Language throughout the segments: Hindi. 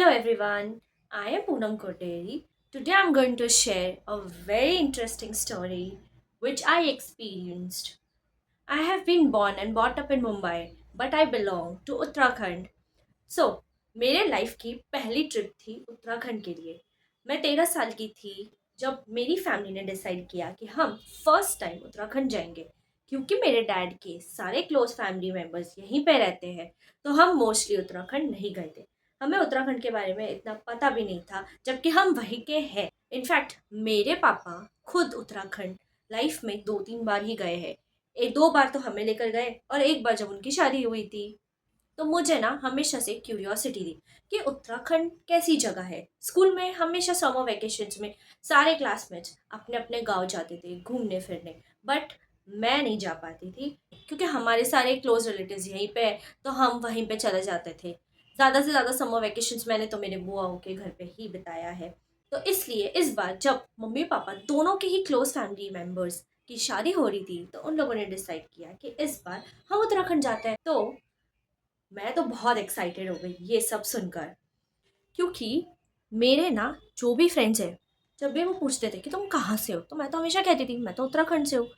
Hello everyone, I am Poonam Koteri. Today I'm going to share a very interesting story which I experienced. I have been born and brought up in Mumbai, but I belong to Uttarakhand. सो मेरे लाइफ की पहली ट्रिप थी उत्तराखंड के लिए। मैं 13 साल की थी जब मेरी फैमिली ने डिसाइड किया कि हम फर्स्ट टाइम उत्तराखंड जाएंगे। क्योंकि मेरे डैड के सारे क्लोज फैमिली मेम्बर्स यहीं पे रहते हैं, तो हम मोस्टली उत्तराखंड नहीं गए थे। हमें उत्तराखंड के बारे में इतना पता भी नहीं था, जबकि हम वहीं के हैं। इनफैक्ट मेरे पापा खुद उत्तराखंड लाइफ में 2-3 बार ही गए हैं। एक दो बार तो हमें लेकर गए और एक बार जब उनकी शादी हुई थी। तो मुझे ना हमेशा से क्यूरियोसिटी थी कि उत्तराखंड कैसी जगह है। स्कूल में हमेशा समर वेकेशंस में सारे क्लासमेट्स अपने अपने गांव जाते थे घूमने फिरने, बट मैं नहीं जा पाती थी क्योंकि हमारे सारे क्लोज रिलेटिव्स यहीं पे है, तो हम वहीं पे चले जाते थे। ज़्यादा से ज़्यादा समर वेकेशंस मैंने तो मेरे बुआओं के घर पे ही बिताया है। तो इसलिए इस बार जब मम्मी पापा दोनों के ही क्लोज फैमिली मेम्बर्स की शादी हो रही थी, तो उन लोगों ने डिसाइड किया कि इस बार हम उत्तराखंड जाते हैं। तो मैं तो बहुत एक्साइटेड हो गई ये सब सुनकर, क्योंकि मेरे ना जो भी फ्रेंड्स हैं, जब भी वो पूछते थे कि तुम कहाँ से हो, तो मैं तो हमेशा कहती थी मैं तो उत्तराखंड से हूँ।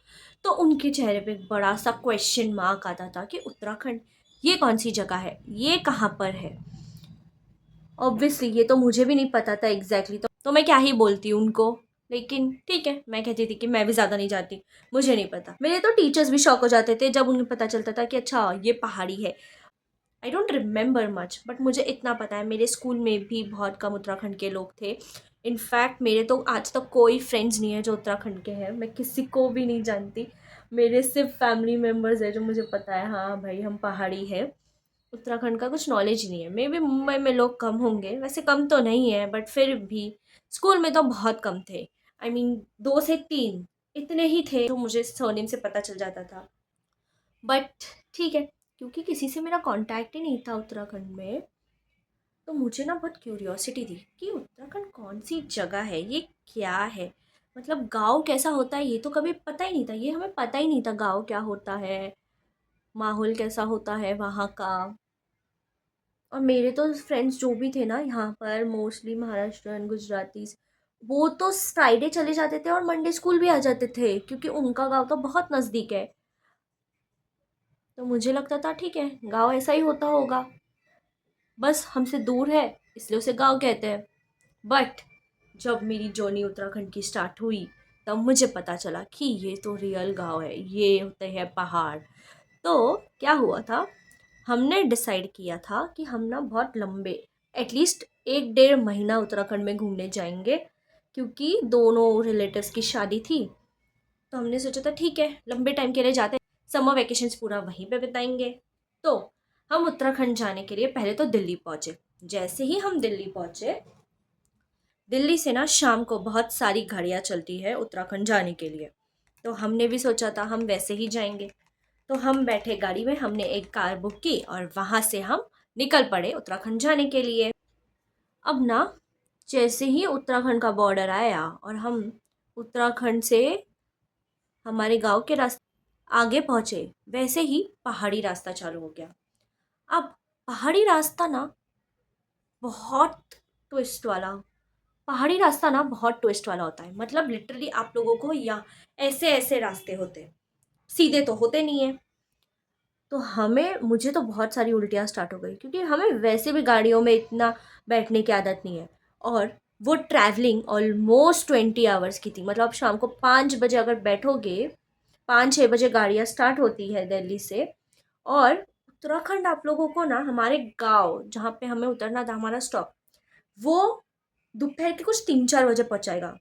तो उनके चेहरे पे एक बड़ा सा क्वेश्चन मार्क आता था कि उत्तराखंड ये कौन सी जगह है, ये कहाँ पर है। ऑब्वियसली ये तो मुझे भी नहीं पता था एग्जैक्टली, तो मैं क्या ही बोलती उनको। लेकिन ठीक है, मैं कहती थी कि मैं भी ज़्यादा नहीं जाती, मुझे नहीं पता। मेरे तो टीचर्स भी शॉक हो जाते थे जब उन्हें पता चलता था कि अच्छा ये पहाड़ी है। I don't remember much, but मुझे इतना पता है मेरे स्कूल में भी बहुत कम उत्तराखंड के लोग थे। इनफैक्ट मेरे तो आज तक कोई फ्रेंड्स नहीं है जो उत्तराखंड के हैं, मैं किसी को भी नहीं जानती। मेरे सिर्फ फैमिली मेम्बर्स है जो मुझे पता है, हाँ भाई हम पहाड़ी है। उत्तराखंड का कुछ नॉलेज ही नहीं है। मे बी मुंबई में लोग कम होंगे, वैसे कम तो नहीं है बट फिर भी स्कूल में तो बहुत कम थे। आई मीन 2 से 3 इतने ही थे जो मुझे सरनेम से पता चल जाता था। बट ठीक है, क्योंकि किसी से मेरा कांटेक्ट ही नहीं था उत्तराखंड में, तो मुझे ना बहुत क्यूरियोसिटी थी कि उत्तराखंड कौन सी जगह है, ये क्या है। मतलब गाँव कैसा होता है ये तो कभी पता ही नहीं था, ये हमें पता ही नहीं था गाँव क्या होता है, माहौल कैसा होता है वहाँ का। और मेरे तो फ्रेंड्स जो भी थे ना यहाँ पर, मोस्टली महाराष्ट्रन गुजरातीज, वो तो फ्राइडे चले जाते थे और मंडे स्कूल भी आ जाते थे, क्योंकि उनका गाँव तो बहुत नज़दीक है। तो मुझे लगता था ठीक है, गाँव ऐसा ही होता होगा, बस हमसे दूर है इसलिए उसे गांव कहते हैं। बट जब मेरी जर्नी उत्तराखंड की स्टार्ट हुई, तब मुझे पता चला कि ये तो रियल गांव है, ये होते हैं पहाड़। तो क्या हुआ था, हमने डिसाइड किया था कि हम ना बहुत लंबे, एटलीस्ट 1-1.5 महीना उत्तराखंड में घूमने जाएंगे, क्योंकि दोनों रिलेटिव्स की शादी थी। तो हमने सोचा था ठीक है लंबे टाइम के लिए जाते हैं, समर वेकेशंस पूरा वहीं पे बिताएंगे। तो हम उत्तराखंड जाने के लिए पहले तो दिल्ली पहुंचे। जैसे ही हम दिल्ली पहुंचे, दिल्ली से ना शाम को बहुत सारी गाड़ियाँ चलती है उत्तराखंड जाने के लिए। तो हमने भी सोचा था हम वैसे ही जाएंगे। तो हम बैठे गाड़ी में, हमने एक कार बुक की और वहाँ से हम निकल पड़े उत्तराखंड जाने के लिए। अब ना जैसे ही उत्तराखंड का बॉर्डर आया और हम उत्तराखंड से हमारे गांव के रास्ते आगे पहुंचे, वैसे ही पहाड़ी रास्ता चालू हो गया। अब पहाड़ी रास्ता ना बहुत ट्विस्ट वाला पहाड़ी रास्ता ना बहुत ट्विस्ट वाला होता है। मतलब लिटरली आप लोगों को या ऐसे ऐसे रास्ते होते हैं, सीधे तो होते नहीं है। तो हमें मुझे तो बहुत सारी उल्टियाँ स्टार्ट हो गई, क्योंकि हमें वैसे भी गाड़ियों में इतना बैठने की आदत नहीं है। और वो ट्रैवलिंग ऑलमोस्ट 20 आवर्स की थी। मतलब आप शाम को 5 बजे अगर बैठोगे, 5-6 बजे गाड़ियाँ स्टार्ट होती है दिल्ली से। और उत्तराखंड आप लोगों को ना, हमारे गांव जहाँ पे हमें उतरना था, हमारा स्टॉप, वो दोपहर के कुछ 3-4 बजे पहुँचाएगा।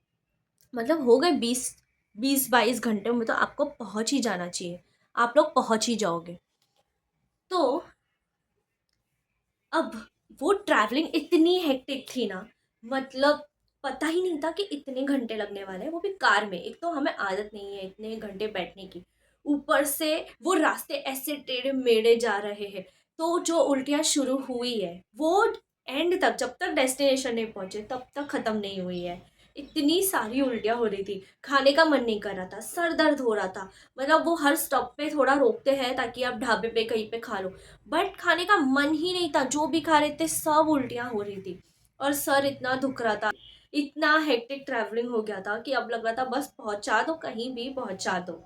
मतलब हो गए 20-22 घंटे में, तो आपको पहुँच ही जाना चाहिए, आप लोग पहुँच ही जाओगे। तो अब वो ट्रैवलिंग इतनी हेक्टिक थी ना, मतलब पता ही नहीं था कि इतने घंटे लगने वाले हैं, वो भी कार में। एक तो हमें आदत नहीं है इतने घंटे बैठने की, ऊपर से वो रास्ते ऐसे टेढ़े मेढ़े जा रहे हैं। तो जो उल्टियाँ शुरू हुई है वो एंड तक, जब तक डेस्टिनेशन नहीं पहुंचे तब तक ख़त्म नहीं हुई है। इतनी सारी उल्टियाँ हो रही थी, खाने का मन नहीं कर रहा था, सर दर्द हो रहा था। मतलब वो हर स्टॉप पे थोड़ा रोकते हैं ताकि आप ढाबे पे कहीं पे खा लो, बट खाने का मन ही नहीं था। जो भी खा रहे थे सब उल्टियाँ हो रही थी। और सर इतना दुख रहा था, इतना हेक्टिक ट्रैवलिंग हो गया था कि अब लग रहा था बस पहुंचा दो, कहीं भी पहुंचा दो।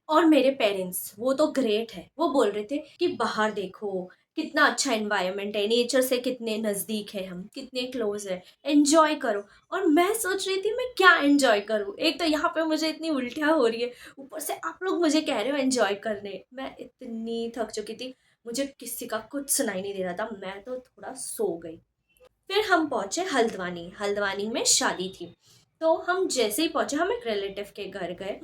और मेरे पेरेंट्स वो तो ग्रेट है, वो बोल रहे थे कि बाहर देखो कितना अच्छा एनवायरनमेंट है, नेचर से कितने नज़दीक है, हम कितने क्लोज है, एंजॉय करो। और मैं सोच रही थी मैं क्या एंजॉय करूँ, एक तो यहाँ पे मुझे इतनी उल्टियाँ हो रही है, ऊपर से आप लोग मुझे कह रहे हो एंजॉय करने। मैं इतनी थक चुकी थी, मुझे किसी का कुछ सुनाई नहीं दे रहा था, मैं तो थोड़ा सो गई। फिर हम पहुंचे हल्द्वानी, हल्द्वानी में शादी थी। तो हम जैसे ही पहुंचे, हम एक रिलेटिव के घर गए,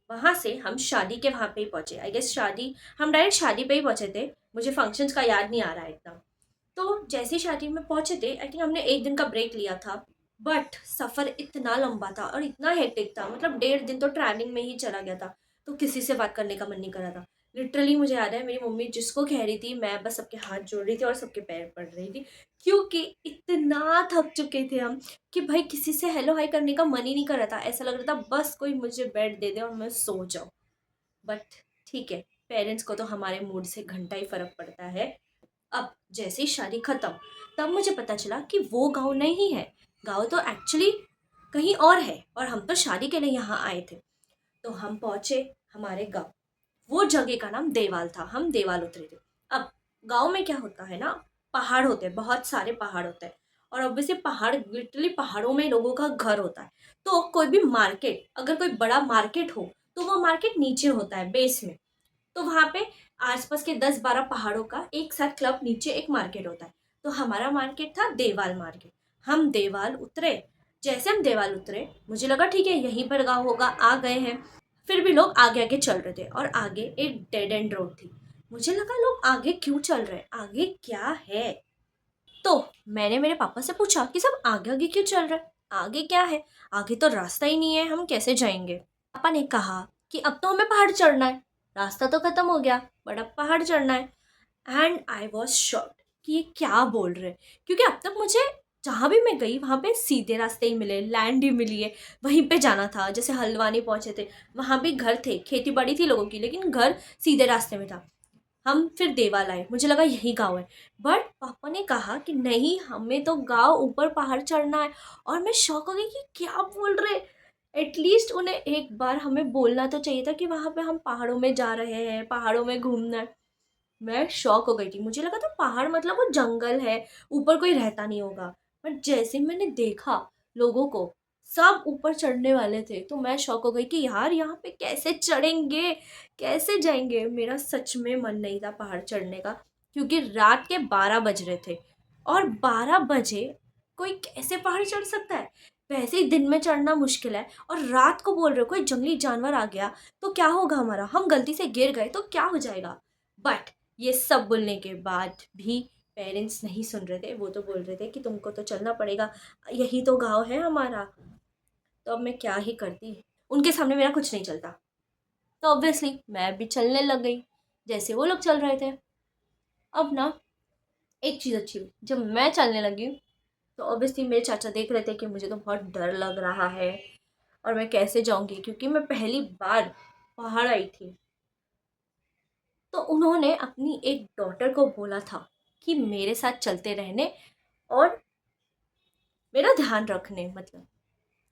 वहां से हम शादी के वहां पे ही पहुंचे। आई गेस शादी, हम डायरेक्ट शादी पे ही पहुंचे थे, मुझे फंक्शंस का याद नहीं आ रहा है इतना। तो जैसे ही शादी में पहुंचे थे, आई थिंक हमने एक दिन का ब्रेक लिया था। बट सफ़र इतना लंबा था और इतना हेक्टिक था, मतलब 1.5 दिन तो ट्रैवलिंग में ही चला गया था। तो किसी से बात करने का मन नहीं कर रहा था। लिटरली मुझे याद है मेरी मम्मी जिसको कह रही थी, मैं बस सबके हाथ जोड़ रही थी और सबके पैर पड़ रही थी, क्योंकि इतना थक चुके थे हम कि भाई किसी से हेलो हाय करने का मन ही नहीं कर रहा था। ऐसा लग रहा था बस कोई मुझे बेड दे दे और मैं सो जाऊं। बट ठीक है, पेरेंट्स को तो हमारे मूड से घंटा ही फर्क पड़ता है। अब जैसे ही शादी खत्म, तब मुझे पता चला कि वो गांव नहीं है, गांव तो एक्चुअली कहीं और है, और हम तो शादी के लिए यहाँ आए थे। तो हम पहुंचे हमारे गांव, वो जगह का नाम देवाल था, हम देवाल उतरे थे। अब गांव में क्या होता है ना, पहाड़ होते हैं, बहुत सारे पहाड़ होते हैं, और ऑब्वियसली पहाड़, लिटरली पहाड़ों में लोगों का घर होता है। तो कोई भी मार्केट, अगर कोई बड़ा मार्केट हो तो वो मार्केट नीचे होता है बेस में। तो वहाँ पे आसपास के 10-12 पहाड़ों का एक साथ क्लब नीचे एक मार्केट होता है। तो हमारा मार्केट था देवाल मार्केट। हम देवाल उतरे, जैसे हम देवाल उतरे मुझे लगा ठीक है यहीं पर गाँव होगा, आ गए हैं। फिर भी लोग आगे आगे चल रहे थे और आगे एक डेड एंड रोड थी। मुझे लगा लोग आगे क्यों चल रहे हैं, आगे क्या है। तो मैंने मेरे पापा से पूछा कि सब आगे आगे क्यों चल रहे हैं, आगे क्या है, आगे तो रास्ता ही नहीं है, हम कैसे जाएंगे। पापा ने कहा कि अब तो हमें पहाड़ चढ़ना है, रास्ता तो खत्म हो गया, बट अब पहाड़ चढ़ना है। एंड आई वॉज शॉक्ड कि ये क्या बोल रहे हैं, क्योंकि अब तक मुझे जहाँ भी मैं गई वहाँ पे सीधे रास्ते ही मिले, लैंड ही मिली है, वहीं पे जाना था। जैसे हल्द्वानी पहुँचे थे, वहाँ भी घर थे, खेती बाड़ी थी लोगों की, लेकिन घर सीधे रास्ते में था। हम फिर देवाल आए, मुझे लगा यही गाँव है, बट पापा ने कहा कि नहीं हमें तो गाँव ऊपर पहाड़ चढ़ना है। और मैं शॉक हो गई कि क्या बोल रहे। एटलीस्ट उन्हें एक बार हमें बोलना तो चाहिए था कि वहाँ पे हम पहाड़ों में जा रहे हैं, पहाड़ों में घूमना है। मैं शॉक हो गई थी, मुझे लगा था पहाड़ मतलब वो जंगल है, ऊपर कोई रहता नहीं होगा। बट जैसे मैंने देखा लोगों को, सब ऊपर चढ़ने वाले थे, तो मैं शॉक हो गई कि यार यहाँ पे कैसे चढ़ेंगे, कैसे जाएंगे। मेरा सच में मन नहीं था पहाड़ चढ़ने का, क्योंकि रात के 12 बज रहे थे, और 12 बजे कोई कैसे पहाड़ चढ़ सकता है। वैसे ही दिन में चढ़ना मुश्किल है, और रात को बोल रहे हो कोई जंगली जानवर आ गया तो क्या होगा, हमारा हम गलती से गिर गए तो क्या हो जाएगा। बट ये सब बोलने के बाद भी पेरेंट्स नहीं सुन रहे थे, वो तो बोल रहे थे कि तुमको तो चलना पड़ेगा, यही तो गांव है हमारा। तो अब मैं क्या ही करती, उनके सामने मेरा कुछ नहीं चलता। तो ऑब्वियसली मैं भी चलने लग गई जैसे वो लोग चल रहे थे। अब ना एक चीज़ अच्छी हुई, जब मैं चलने लगी तो ऑब्वियसली मेरे चाचा देख रहे थे कि मुझे तो बहुत डर लग रहा है और मैं कैसे जाऊंगी, क्योंकि मैं पहली बार पहाड़ आई थी। तो उन्होंने अपनी एक डॉटर को बोला था कि मेरे साथ चलते रहने और मेरा ध्यान रखने, मतलब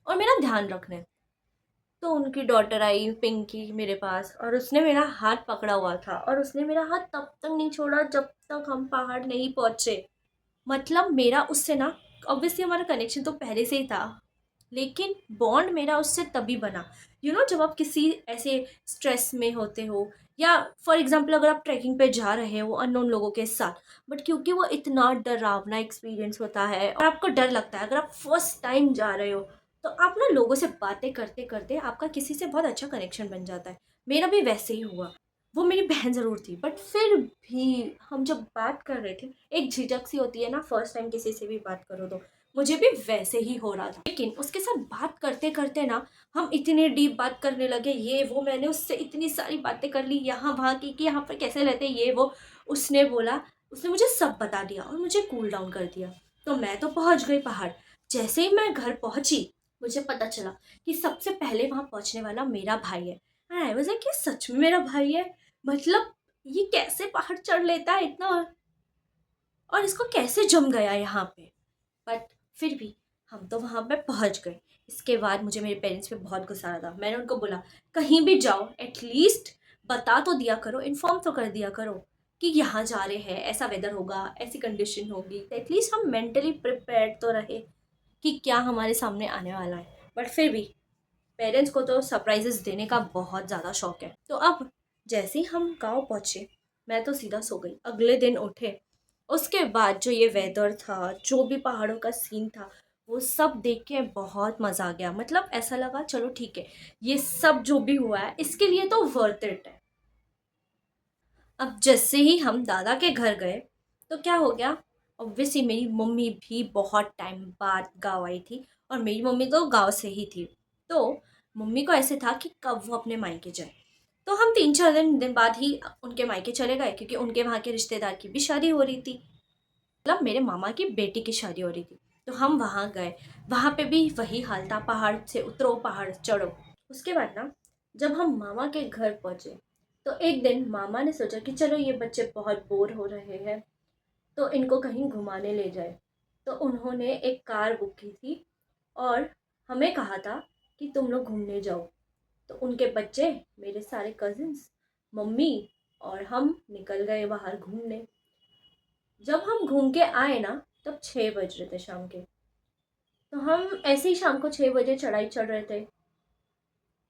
और मेरा ध्यान रखने। तो उनकी डॉटर आई पिंकी मेरे पास, और उसने मेरा हाथ पकड़ा हुआ था, और उसने मेरा हाथ तब तक नहीं छोड़ा जब तक हम पहाड़ नहीं पहुंचे। मतलब मेरा उससे ना, ऑब्वियसली हमारा कनेक्शन तो पहले से ही था, लेकिन बॉन्ड मेरा उससे तभी बना, जब आप किसी ऐसे स्ट्रेस में होते हो, या फॉर एग्जांपल अगर आप ट्रैकिंग पे जा रहे हो अननोन लोगों के साथ, बट क्योंकि वो इतना डरावना एक्सपीरियंस होता है और आपको डर लगता है, अगर आप फर्स्ट टाइम जा रहे हो, तो आप ना लोगों से बातें करते करते आपका किसी से बहुत अच्छा कनेक्शन बन जाता है। मेरा भी वैसे ही हुआ। वो मेरी बहन ज़रूर थी, बट फिर भी हम जब बात कर रहे थे, एक झिझक सी होती है ना फर्स्ट टाइम किसी से भी बात करो तो, मुझे भी वैसे ही हो रहा था। लेकिन उसके साथ बात करते करते ना हम इतने डीप बात करने लगे, ये वो, मैंने उससे इतनी सारी बातें कर ली यहाँ वहाँ की, कि यहाँ पर कैसे रहते ये वो। उसने बोला, उसने मुझे सब बता दिया और मुझे कूल डाउन कर दिया। तो मैं तो पहुँच गई पहाड़। जैसे ही मैं घर पहुँची, मुझे पता चला कि सबसे पहले वहाँ पहुँचने वाला मेरा भाई है। एंड आई वाज लाइक, ये सच में मेरा भाई है, मतलब ये कैसे पहाड़ चढ़ लेता है इतना, और इसको कैसे जम गया यहाँ पे। बट फिर भी हम तो वहाँ पे पहुँच गए। इसके बाद मुझे मेरे पेरेंट्स पे बहुत गुस्सा आ रहा था। मैंने उनको बोला, कहीं भी जाओ एटलीस्ट बता तो दिया करो, इन्फॉर्म तो कर दिया करो कि यहाँ जा रहे हैं, ऐसा वेदर होगा, ऐसी कंडीशन होगी, तो एटलीस्ट हम मेंटली प्रिपेयर्ड तो रहे कि क्या हमारे सामने आने वाला है। बट फिर भी पेरेंट्स को तो सरप्राइजेस देने का बहुत ज़्यादा शौक है। तो अब जैसे ही हम गांव पहुँचे, मैं तो सीधा सो गई। अगले दिन उठे, उसके बाद जो ये वेदर था, जो भी पहाड़ों का सीन था, वो सब देख के बहुत मज़ा आ गया। मतलब ऐसा लगा चलो ठीक है, ये सब जो भी हुआ है इसके लिए तो वर्थ इट है। अब जैसे ही हम दादा के घर गए, तो क्या हो गया, ऑब्वियसली मेरी मम्मी भी बहुत टाइम बाद गाँव आई थी, और मेरी मम्मी तो गाँव से ही थी। तो मम्मी को ऐसे था कि कब वो अपने मायके जाए। तो हम 3-4 दिन बाद ही उनके मायके चले गए, क्योंकि उनके वहाँ के रिश्तेदार की भी शादी हो रही थी। मतलब मेरे मामा की बेटी की शादी हो रही थी। तो हम वहाँ गए। वहाँ पे भी वही हाल था, पहाड़ से उतरो, पहाड़ चढ़ो। उसके बाद ना, जब हम मामा के घर पहुँचे, तो एक दिन मामा ने सोचा कि चलो ये बच्चे बहुत बोर हो रहे हैं, तो इनको कहीं घुमाने ले जाए। तो उन्होंने एक कार बुक की थी और हमें कहा था कि तुम लोग घूमने जाओ। तो उनके बच्चे, मेरे सारे कजिन्स, मम्मी और हम निकल गए बाहर घूमने। जब हम घूम के आए ना, तब 6 बज रहे थे शाम के। तो हम ऐसे ही शाम को 6 बजे चढ़ाई चढ़ रहे थे।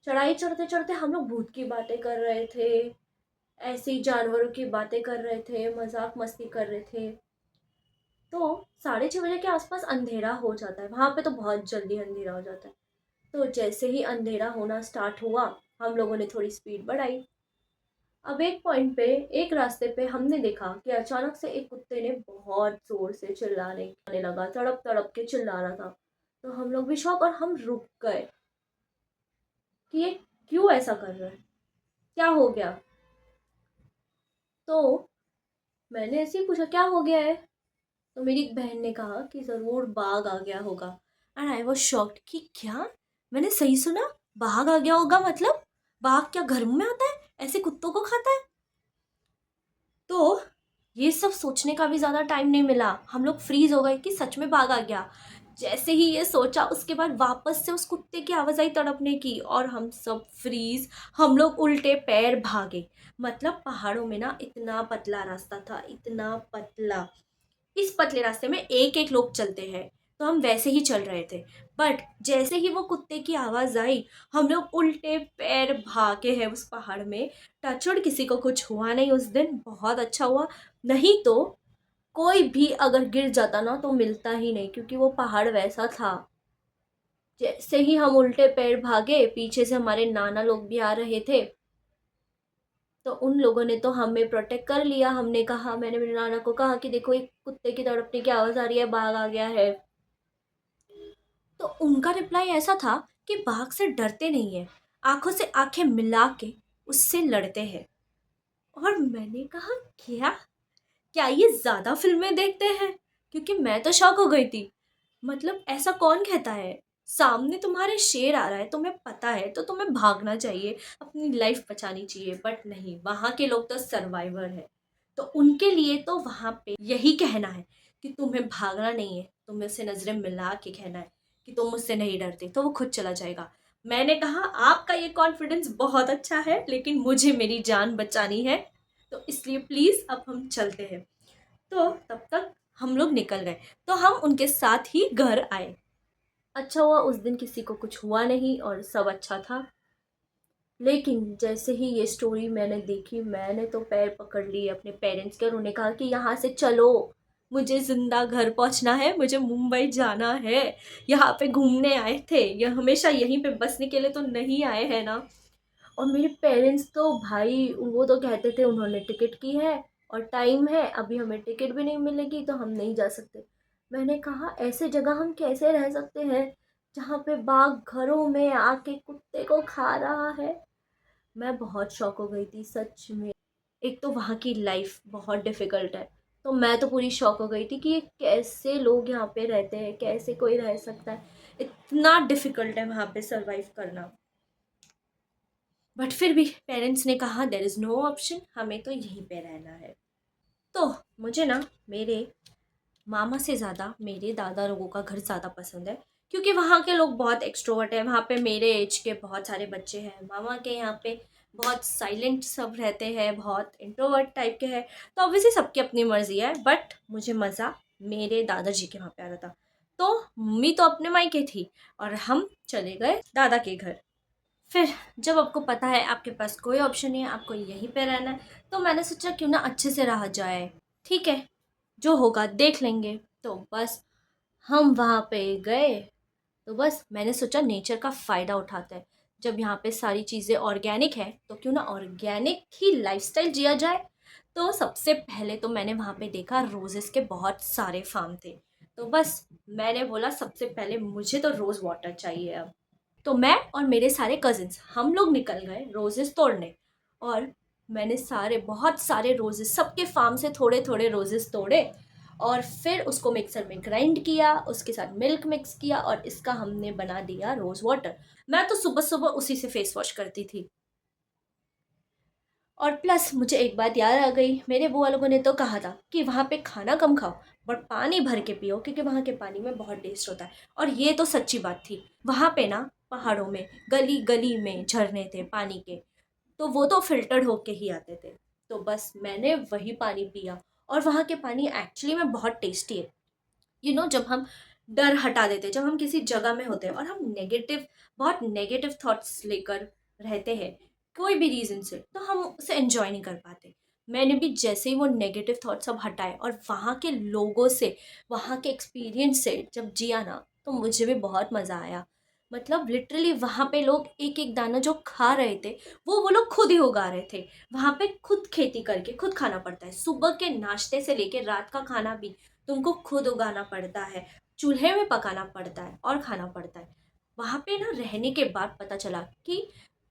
चढ़ाई चढ़ते चढ़ते हम लोग भूत की बातें कर रहे थे, ऐसे ही जानवरों की बातें कर रहे थे, मजाक मस्ती कर रहे थे। तो 6:30 बजे के आसपास अंधेरा हो जाता है वहाँ पे, तो बहुत जल्दी अंधेरा हो जाता है। तो जैसे ही अंधेरा होना स्टार्ट हुआ, हम लोगों ने थोड़ी स्पीड बढ़ाई। अब एक पॉइंट पे, एक रास्ते पे हमने देखा कि अचानक से एक कुत्ते ने बहुत जोर से चिल्लाने आने लगा, तड़प तड़प के चिल्ला रहा था। तो हम लोग भी शौक, और हम रुक गए कि ये क्यों ऐसा कर रहा है, क्या हो गया। तो मैंने ऐसे ही पूछा क्या हो गया है। तो मेरी एक बहन ने कहा कि ज़रूर बाघ आ गया होगा। एंड आई वॉज शॉक्ड कि क्या, मैंने सही सुना, बाघ आ गया होगा मतलब? बाघ क्या घर में आता है, ऐसे कुत्तों को खाता है? तो ये सब सोचने का भी ज़्यादा टाइम नहीं मिला, हम लोग फ्रीज हो गए कि सच में भाग आ गया। जैसे ही ये सोचा, उसके बाद वापस से उस कुत्ते की आवाज़ आई तड़पने की, और हम सब फ्रीज, हम लोग उल्टे पैर भागे। मतलब पहाड़ों में ना इतना पतला रास्ता था, इतना पतला, इस पतले रास्ते में एक एक लोग चलते हैं। तो हम वैसे ही चल रहे थे। बट जैसे ही वो कुत्ते की आवाज़ आई, हम लोग उल्टे पैर भागे हैं उस पहाड़ में। टचवुड किसी को कुछ हुआ नहीं उस दिन, बहुत अच्छा हुआ। नहीं तो कोई भी अगर गिर जाता ना तो मिलता ही नहीं, क्योंकि वो पहाड़ वैसा था। जैसे ही हम उल्टे पैर भागे, पीछे से हमारे नाना लोग भी आ रहे थे। तो उन लोगों ने तो हमें प्रोटेक्ट कर लिया। हमने कहा, मैंने मेरे नाना को कहा कि देखो एक कुत्ते की तड़पने की आवाज़ आ रही है, बाघ आ गया है। तो उनका रिप्लाई ऐसा था कि बाघ से डरते नहीं है, आंखों से आंखें मिला के उससे लड़ते हैं। और मैंने कहा, क्या, क्या ये ज्यादा फिल्में देखते हैं? क्योंकि मैं तो शॉक हो गई थी। मतलब ऐसा कौन कहता है, सामने तुम्हारे शेर आ रहा है, तुम्हें पता है, तो तुम्हें भागना चाहिए, अपनी लाइफ बचानी चाहिए। बट नहीं, वहाँ के लोग तो सर्वाइवर है। तो उनके लिए तो वहाँ पे यही कहना है कि तुम्हें भागना नहीं है, तुम्हें उससे नजरें मिला के कहना है कि तुम मुझसे नहीं डरते, तो वो खुद चला जाएगा। मैंने कहा, आपका ये कॉन्फिडेंस बहुत अच्छा है, लेकिन मुझे मेरी जान बचानी है, तो इसलिए प्लीज अब हम चलते हैं। तो तब तक हम लोग निकल गए। तो हम उनके साथ ही घर आए। अच्छा हुआ उस दिन किसी को कुछ हुआ नहीं और सब अच्छा था। लेकिन जैसे ही ये स्टोरी मैंने देखी, मैंने तो पैर पकड़ लिए अपने पेरेंट्स के, और उन्हें कहा कि यहाँ से चलो, मुझे जिंदा घर पहुँचना है, मुझे मुंबई जाना है। यहाँ पे घूमने आए थे, ये हमेशा यहीं पे बसने के लिए तो नहीं आए हैं ना। और मेरे पेरेंट्स तो भाई, वो तो कहते थे उन्होंने टिकट की है और टाइम है, अभी हमें टिकट भी नहीं मिलेगी तो हम नहीं जा सकते। मैंने कहा, ऐसे जगह हम कैसे रह सकते हैं जहाँ पे बाघ घरों में आके कुत्ते को खा रहा है। मैं बहुत शॉक हो गई थी सच में। एक तो वहाँ की लाइफ बहुत डिफ़िकल्ट है, तो मैं तो पूरी शॉक हो गई थी कि ये कैसे लोग यहाँ पे रहते हैं, कैसे कोई रह सकता है। इतना डिफ़िकल्ट है वहाँ पे सरवाइव करना। बट फिर भी पेरेंट्स ने कहा, देर इज़ नो ऑप्शन, हमें तो यहीं पे रहना है। तो मुझे ना, मेरे मामा से ज़्यादा मेरे दादा लोगों का घर ज़्यादा पसंद है, क्योंकि वहाँ के लोग बहुत एक्सट्रोवर्ट हैं। वहाँ पे मेरे एज के बहुत सारे बच्चे हैं। मामा के यहाँ पे बहुत साइलेंट सब रहते हैं, बहुत इंट्रोवर्ट टाइप के हैं। तो ऑब्वियसली सबकी अपनी मर्जी है, बट मुझे मज़ा मेरे दादाजी के वहाँ पे आ रहा था। तो मम्मी तो अपने मायके थी और हम चले गए दादा के घर। फिर जब आपको पता है आपके पास कोई ऑप्शन नहीं है, आपको यहीं पे रहना है, तो मैंने सोचा क्यों ना अच्छे से रहा जाए। ठीक है, जो होगा देख लेंगे। तो बस हम वहाँ पे गए। तो बस मैंने सोचा नेचर का फ़ायदा उठाते हैं। जब यहाँ पे सारी चीज़ें ऑर्गेनिक है तो क्यों ना ऑर्गेनिक ही लाइफस्टाइल जिया जाए। तो सबसे पहले तो मैंने वहाँ पे देखा रोजेस के बहुत सारे फार्म थे। तो बस मैंने बोला सबसे पहले मुझे तो रोज़ वाटर चाहिए अब। तो मैं और मेरे सारे कजिन्स हम लोग निकल गए रोजेस तोड़ने। और मैंने सारे बहुत सारे रोजेस सबके फार्म से थोड़े थोड़े रोजेस तोड़े। और फिर उसको मिक्सर में ग्राइंड किया, उसके साथ मिल्क मिक्स किया और इसका हमने बना दिया रोज़ वाटर। मैं तो सुबह सुबह उसी से फेस वॉश करती थी। और प्लस मुझे एक बात याद आ गई, मेरे बुआ लोगों ने तो कहा था कि वहाँ पे खाना कम खाओ बट पानी भर के पियो, क्योंकि वहाँ के पानी में बहुत टेस्ट होता है। और ये तो सच्ची बात थी। वहाँ पे ना पहाड़ों में गली गली में झरने थे पानी के। तो वो तो फ़िल्टर्ड होके ही आते थे। तो बस मैंने वही पानी पिया। और वहाँ के पानी एक्चुअली में बहुत टेस्टी है। जब हम डर हटा देते हैं, जब हम किसी जगह में होते हैं और हम बहुत नेगेटिव थॉट्स लेकर रहते हैं कोई भी रीज़न से, तो हम उसे एंजॉय नहीं कर पाते। मैंने भी जैसे ही वो नेगेटिव थॉट्स सब हटाए और वहाँ के लोगों से, वहाँ के एक्सपीरियंस से जब जिया ना, तो मुझे भी बहुत मज़ा आया। मतलब लिटरली वहाँ पे लोग एक एक दाना जो खा रहे थे, वो लोग खुद ही उगा रहे थे। वहाँ पे खुद खेती करके खुद खाना पड़ता है। सुबह के नाश्ते से लेके रात का खाना भी तुमको खुद उगाना पड़ता है, चूल्हे में पकाना पड़ता है और खाना पड़ता है। वहाँ पे ना रहने के बाद पता चला कि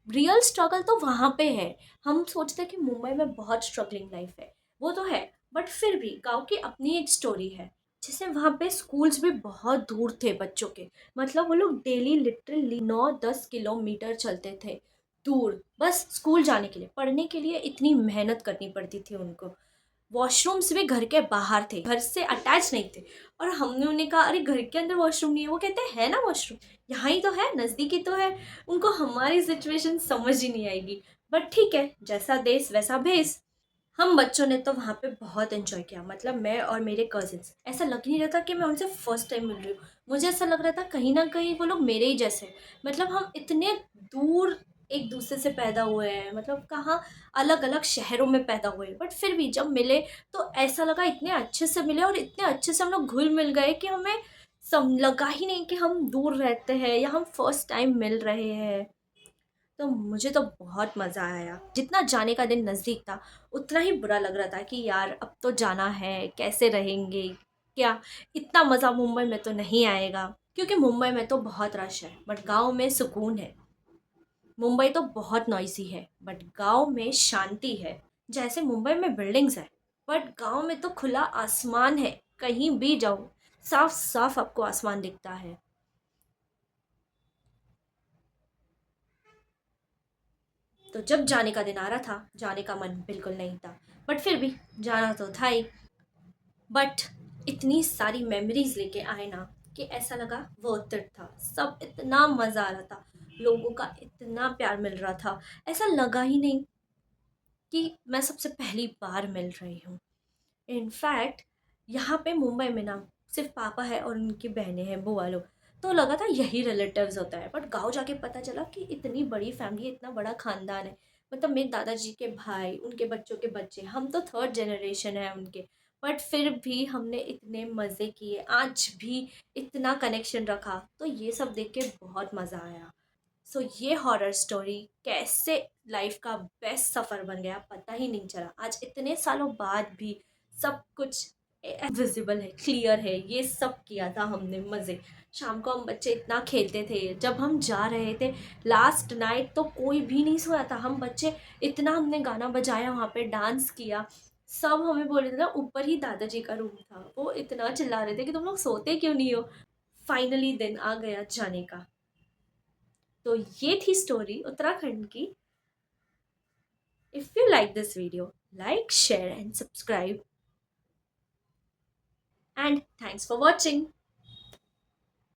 रियल स्ट्रगल तो वहाँ पे है। हम सोचते हैं कि मुंबई में बहुत स्ट्रगलिंग लाइफ है, वो तो है, बट फिर भी गाँव की अपनी एक स्टोरी है। जैसे वहाँ पे स्कूल्स भी बहुत दूर थे बच्चों के। मतलब वो लोग डेली लिटरली 9-10 किलोमीटर चलते थे दूर, बस स्कूल जाने के लिए, पढ़ने के लिए इतनी मेहनत करनी पड़ती थी उनको। वॉशरूम्स भी घर के बाहर थे, घर से अटैच नहीं थे। और हमने उन्हें कहा अरे घर के अंदर वॉशरूम नहीं है, वो कहते हैं है ना वॉशरूम, यहाँ ही तो है, नज़दीकी तो है। उनको हमारी सिचुएशन समझ ही नहीं आएगी। बट ठीक है, जैसा देश वैसा भेस। हम बच्चों ने तो वहाँ पे बहुत एंजॉय किया। मतलब मैं और मेरे कजिन्स, ऐसा लग नहीं रहा था कि मैं उनसे फर्स्ट टाइम मिल रही हूँ। मुझे ऐसा लग रहा था कहीं ना कहीं वो लोग मेरे ही जैसे हैं। मतलब हम इतने दूर एक दूसरे से पैदा हुए हैं, मतलब कहाँ अलग अलग शहरों में पैदा हुए, बट फिर भी जब मिले तो ऐसा लगा इतने अच्छे से मिले और इतने अच्छे से हम लोग घुल मिल गए कि हमें सम लगा ही नहीं कि हम दूर रहते हैं या हम फर्स्ट टाइम मिल रहे हैं। तो मुझे तो बहुत मज़ा आया। जितना जाने का दिन नज़दीक था, उतना ही बुरा लग रहा था कि यार अब तो जाना है, कैसे रहेंगे? क्या इतना मज़ा मुंबई में तो नहीं आएगा, क्योंकि मुंबई में तो बहुत रश है, बट गाँव में सुकून है। मुंबई तो बहुत नॉइज़ी है, बट गाँव में शांति है। जैसे मुंबई में बिल्डिंग्स है, बट गाँव में तो खुला आसमान है। कहीं भी जाओ, साफ-साफ आपको आसमान दिखता है। तो जब जाने का दिन आ रहा था, जाने का मन बिल्कुल नहीं था, बट फिर भी जाना तो था ही। बट इतनी सारी मेमोरीज लेके आए ना कि ऐसा लगा वर्थ इट था। सब इतना मज़ा आ रहा था, लोगों का इतना प्यार मिल रहा था। ऐसा लगा ही नहीं कि मैं सबसे पहली बार मिल रही हूँ। इनफैक्ट यहाँ पे मुंबई में ना सिर्फ पापा है और उनकी बहनें हैं, बुआ लोग। तो लगा था यही रिलेटिव्स होता है, बट गांव जाके पता चला कि इतनी बड़ी फैमिली, इतना बड़ा खानदान है। मतलब मेरे दादाजी के भाई, उनके बच्चों के बच्चे, हम तो थर्ड जनरेशन है उनके। बट फिर भी हमने इतने मज़े किए, आज भी इतना कनेक्शन रखा, तो ये सब देख के बहुत मज़ा आया। सो ये हॉरर स्टोरी कैसे लाइफ का बेस्ट सफ़र बन गया पता ही नहीं चला। आज इतने सालों बाद भी सब कुछ विजिबल है, क्लियर है। ये सब किया था हमने मज़े। शाम को हम बच्चे इतना खेलते थे, जब हम जा रहे थे लास्ट नाइट तो कोई भी नहीं सोया था। हम बच्चे इतना हमने गाना बजाया, वहाँ पे डांस किया। सब हमें बोल रहे थे ना, ऊपर ही दादाजी का रूम था, वो इतना चिल्ला रहे थे कि तुम लोग सोते क्यों नहीं हो। फाइनली दिन आ गया जाने का। तो ये थी स्टोरी उत्तराखंड की। If you like this video, like share and subscribe. And thanks for watching.